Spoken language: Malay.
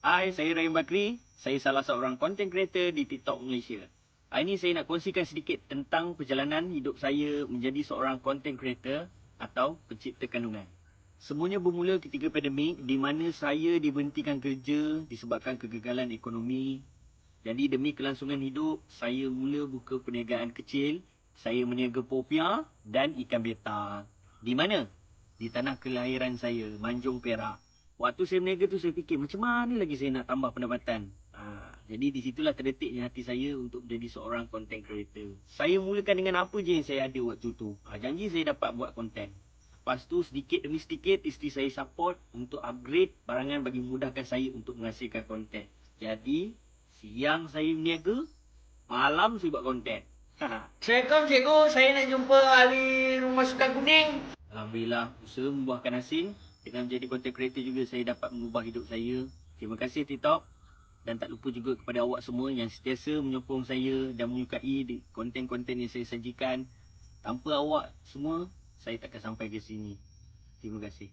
Hai, saya Rahim Bakri. Saya salah seorang content creator di TikTok Malaysia. Hari ini saya nak kongsikan sedikit tentang perjalanan hidup saya menjadi seorang content creator atau pencipta kandungan. Semuanya bermula ketika pandemik di mana saya diberhentikan kerja disebabkan kegagalan ekonomi. Jadi demi kelangsungan hidup, saya mula buka perniagaan kecil. Saya meniaga popiah dan ikan beta. Di mana? Di tanah kelahiran saya, Manjung Perak. Waktu saya berniaga tu saya fikir macam mana lagi saya nak tambah pendapatan. Jadi di situlah terdetiknya hati saya untuk menjadi seorang content creator. Saya mulakan dengan apa je yang saya ada waktu tu. Janji saya dapat buat content. Lepas tu sedikit demi sedikit isteri saya support untuk upgrade barangan bagi memudahkan saya untuk menghasilkan konten. Jadi siang saya berniaga, malam saya buat konten. Assalamualaikum cikgu, saya nak jumpa ahli rumah sukan kuning. Alhamdulillah, usaha membuahkan hasil. Dengan menjadi content creator juga saya dapat mengubah hidup saya. Terima kasih TikTok. Dan tak lupa juga kepada awak semua yang sentiasa menyokong saya dan menyukai konten-konten yang saya sajikan. Tanpa awak semua, saya takkan sampai ke sini. Terima kasih.